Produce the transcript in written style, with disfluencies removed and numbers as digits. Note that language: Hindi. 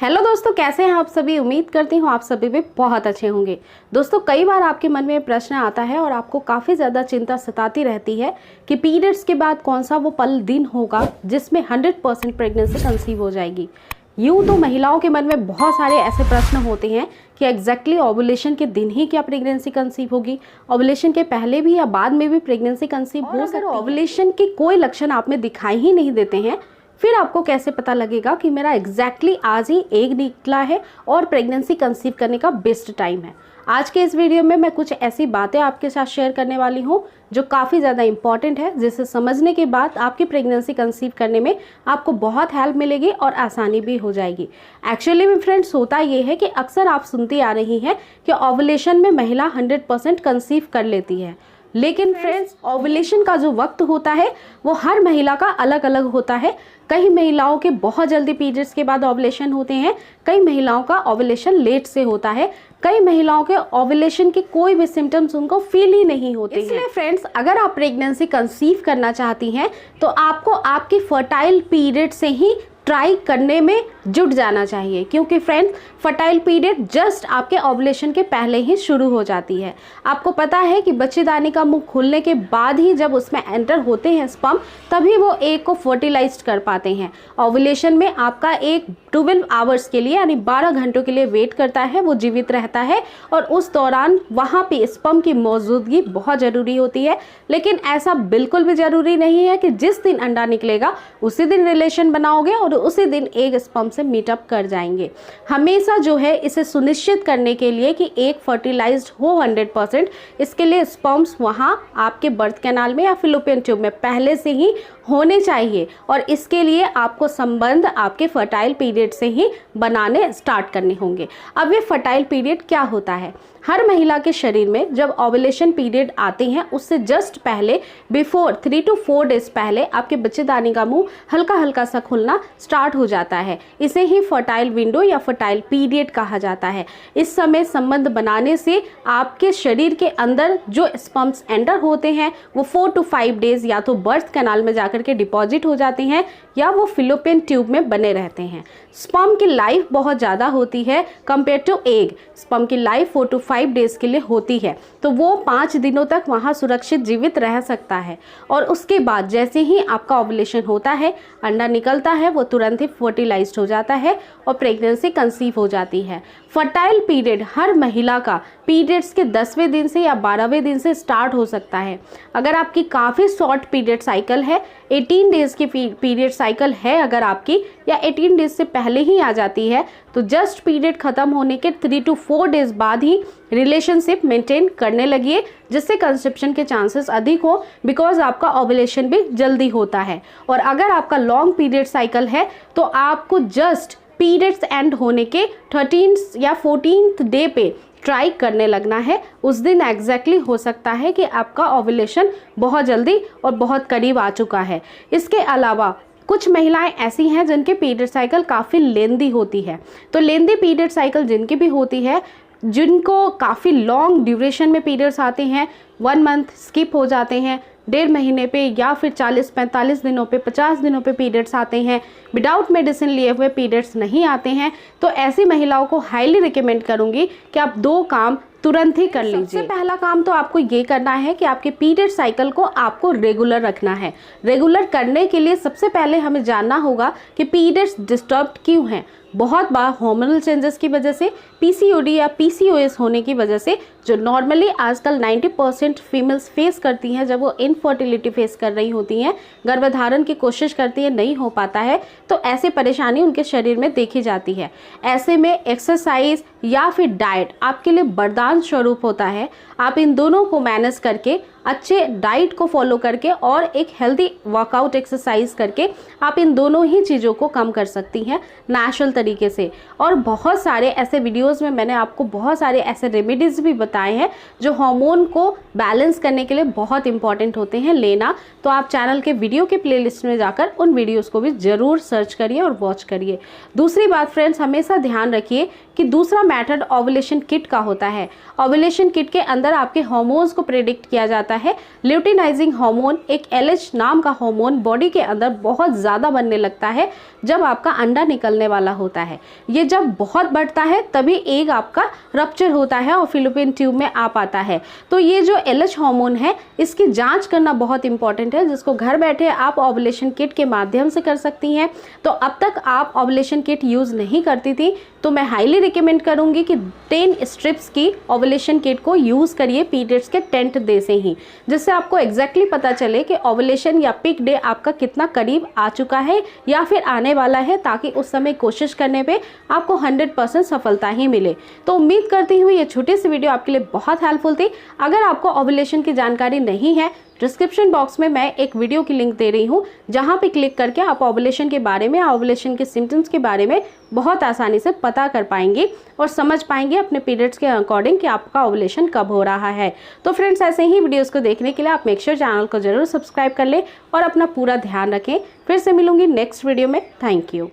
हेलो दोस्तों, कैसे हैं आप सभी। उम्मीद करती हूँ आप सभी भी बहुत अच्छे होंगे। दोस्तों, कई बार आपके मन में प्रश्न आता है और आपको काफ़ी ज़्यादा चिंता सताती रहती है कि पीरियड्स के बाद कौन सा वो पल दिन होगा जिसमें 100% प्रेगनेंसी कंसीव हो जाएगी। यूँ तो महिलाओं के मन में बहुत सारे ऐसे प्रश्न होते हैं कि एग्जैक्टली ओवुलेशन के दिन ही क्या प्रेगनेंसी कंसीव होगी, ओवुलेशन के पहले भी या बाद में भी प्रेगनेंसी कंसीव हो सकती है। ओवुलेशन के कोई लक्षण आप में दिखाई ही नहीं देते हैं, फिर आपको कैसे पता लगेगा कि मेरा एग्जैक्टली आज ही एग निकला है और प्रेगनेंसी कंसीव करने का बेस्ट टाइम है। आज के इस वीडियो में मैं कुछ ऐसी बातें आपके साथ शेयर करने वाली हूँ जो काफ़ी ज़्यादा इंपॉर्टेंट है, जिसे समझने के बाद आपकी प्रेगनेंसी कंसीव करने में आपको बहुत हेल्प मिलेगी और आसानी भी हो जाएगी। एक्चुअली में फ्रेंड्स, होता ये है कि अक्सर आप सुनती आ रही हैं कि ओवुलेशन में महिला 100% कंसीव कर लेती है, लेकिन फ्रेंड्स ओवुलेशन का जो वक्त होता है वो हर महिला का अलग अलग होता है। कई महिलाओं के बहुत जल्दी पीरियड्स के बाद ओवुलेशन होते हैं, कई महिलाओं का ओवुलेशन लेट से होता है, कई महिलाओं के ओवुलेशन के कोई भी सिम्टम्स उनको फील ही नहीं होते हैं। इसलिए फ्रेंड्स, अगर आप प्रेगनेंसी कंसीव करना चाहती हैं तो आपको आपकी फर्टाइल पीरियड से ही ट्राई करने में जुट जाना चाहिए, क्योंकि फ्रेंड्स फर्टाइल पीरियड जस्ट आपके ओवुलेशन के पहले ही शुरू हो जाती है। आपको पता है कि बच्चेदानी का मुंह खुलने के बाद ही जब उसमें एंटर होते हैं स्पर्म, तभी वो एग को फर्टिलाइज कर पाते हैं। ओवुलेशन में आपका एग 12 आवर्स के लिए यानी 12 घंटों के लिए वेट करता है, वो जीवित रहता है और उस दौरान वहाँ पे स्पर्म की मौजूदगी बहुत ज़रूरी होती है। लेकिन ऐसा बिल्कुल भी ज़रूरी नहीं है कि जिस दिन अंडा निकलेगा उसी दिन रिलेशन बनाओगे और उसी दिन एग स्पर्म से मीटअप कर जाएंगे। हमेशा जो है इसे सुनिश्चित करने के लिए कि एग फर्टिलाइज्ड हो 100%, इसके लिए स्पर्म्स वहाँ आपके बर्थ कैनाल में या फिलोपियन ट्यूब में पहले से ही होने चाहिए और इसके लिए आपको संबंध आपके फर्टाइल पीरियड से ही बनाने स्टार्ट करने होंगे। अब ये फर्टाइल पीरियड क्या होता है? हर महिला के शरीर में जब ओवुलेशन पीरियड आते हैं उससे जस्ट पहले, बिफोर 3 to 4 डेज पहले आपके बच्चेदानी का मुंह हल्का हल्का सा खुलना स्टार्ट हो जाता है। इसे ही फर्टाइल विंडो या फर्टाइल पीरियड कहा जाता है। इस समय संबंध बनाने से आपके शरीर के अंदर जो स्पर्म्स एंटर होते हैं वो 4 to 5 डेज या तो बर्थ कैनाल में जाकर के डिपॉजिट हो जाते हैं या वो फिलोपियन ट्यूब में बने रहते हैं। स्पर्म की लाइफ बहुत ज़्यादा होती है कंपेयर टू एग। स्पर्म की लाइफ 4 to 5 डेज के लिए होती है, तो वो 5 दिनों तक वहाँ सुरक्षित जीवित रह सकता है और उसके बाद जैसे ही आपका ओवुलेशन होता है, अंडा निकलता है, वो तुरंत ही फर्टिलाइज्ड हो जाता है और प्रेगनेंसी कंसीव हो जाती है। फर्टाइल पीरियड हर महिला का पीरियड्स के 10वें दिन से या 12वें दिन से स्टार्ट हो सकता है। अगर आपकी काफ़ी शॉर्ट पीरियड साइकिल है, 18 डेज़ की पीरियड साइकिल है अगर आपकी, या 18 डेज से पहले ही आ जाती है, तो जस्ट पीरियड ख़त्म होने के 3 to 4 डेज बाद ही रिलेशनशिप मेंटेन करने लगिए, जिससे कंसेप्शन के चांसेस अधिक हो, बिकॉज आपका ओवुलेशन भी जल्दी होता है। और अगर आपका लॉन्ग पीरियड साइकिल है तो आपको जस्ट पीरियड्स एंड होने के 13th या 14th डे पे ट्राई करने लगना है। उस दिन एग्जैक्टली हो सकता है कि आपका ओवुलेशन बहुत जल्दी और बहुत करीब आ चुका है। इसके अलावा कुछ महिलाएं ऐसी हैं जिनके पीरियड साइकिल काफ़ी लेंदी होती है, तो लेंदी पीरियड साइकिल जिनकी भी होती है, जिनको काफ़ी लॉन्ग ड्यूरेशन में पीरियड्स आते हैं, 1 मंथ स्किप हो जाते हैं, 1.5 महीने पे या फिर 40-45 दिनों पे, 50 दिनों पे पीरियड्स आते हैं, विदाउट मेडिसिन लिए हुए पीरियड्स नहीं आते हैं, तो ऐसी महिलाओं को हाईली रिकमेंड करूँगी कि आप 2 काम तुरंत ही कर लीजिए। सबसे पहला काम तो आपको ये करना है कि आपके पीरियड साइकिल को आपको रेगुलर रखना है। रेगुलर करने के लिए सबसे पहले हमें जानना होगा कि पीरियड्स डिस्टर्ब क्यों हैं। बहुत बार हार्मोनल चेंजेस की वजह से, पीसीओडी या पीसीओएस होने की वजह से, जो नॉर्मली आजकल 90% फीमेल्स फेस करती हैं जब वो इनफर्टिलिटी फेस कर रही होती हैं, गर्भधारण की कोशिश करती है, नहीं हो पाता है, तो ऐसी परेशानी उनके शरीर में देखी जाती है। ऐसे में एक्सरसाइज या फिर डाइट आपके लिए वरदान स्वरूप होता है। आप इन दोनों को मैनेज करके, अच्छे डाइट को फॉलो करके और एक हेल्दी वर्कआउट एक्सरसाइज करके आप इन दोनों ही चीज़ों को कम कर सकती हैं नेचुरल तरीके से। और बहुत सारे ऐसे वीडियोस में मैंने आपको बहुत सारे ऐसे रेमेडीज़ भी बताए हैं जो हार्मोन को बैलेंस करने के लिए बहुत इंपॉर्टेंट होते हैं लेना। तो आप चैनल के वीडियो के प्लेलिस्ट में जाकर उन वीडियोज़ को भी ज़रूर सर्च करिए और वॉच करिए। दूसरी बात फ्रेंड्स, हमेशा ध्यान रखिए कि दूसरा मेथड ओवुलेशन किट का होता है। ओवुलेशन किट के अंदर आपके हार्मोन्स को प्रेडिक्ट किया जाता होता है ल्यूटिनाइजिंग हार्मोन, एक LH नाम का हार्मोन बॉडी के अंदर बहुत ज़्यादा बनने लगता है जब आपका अंडा निकलने वाला होता है। ये जब बहुत बढ़ता है तभी एग आपका रप्चर होता है और फिलिपिन ट्यूब में आ पाता है। तो ये जो LH हार्मोन है इसकी जांच करना बहुत इंपॉर्टेंट है, जिसको घर बैठे आप ओवुलेशन किट के माध्यम से कर सकती हैं। तो अब तक आप ओवुलेशन किट यूज़ नहीं करती थी तो मैं हाईली रिकमेंड करूंगी कि 10 स्ट्रिप्स की ओवुलेशन किट को यूज़ करिए पीरियड्स के 10th डे से ही, जिससे आपको एग्जैक्टली पता चले कि ओवुलेशन या पिक डे आपका कितना करीब आ चुका है या फिर आने वाला है, ताकि उस समय कोशिश करने पे आपको 100% सफलता ही मिले। तो उम्मीद करती हूँ ये छोटी सी वीडियो आपके लिए बहुत हेल्पफुल थी। अगर आपको ओवुलेशन की जानकारी नहीं है, डिस्क्रिप्शन बॉक्स में मैं एक वीडियो की लिंक दे रही हूँ, जहाँ पे क्लिक करके आप ओवुलेशन के बारे में, ओवुलेशन के सिम्टम्स के बारे में बहुत आसानी से पता कर पाएंगे और समझ पाएंगे अपने पीरियड्स के अकॉर्डिंग कि आपका ओवुलेशन कब हो रहा है। तो फ्रेंड्स, ऐसे ही वीडियोस को देखने के लिए आप मेक श्योर चैनल को जरूर सब्सक्राइब कर लें और अपना पूरा ध्यान रखें। फिर से मिलूंगी नेक्स्ट वीडियो में। Thank you.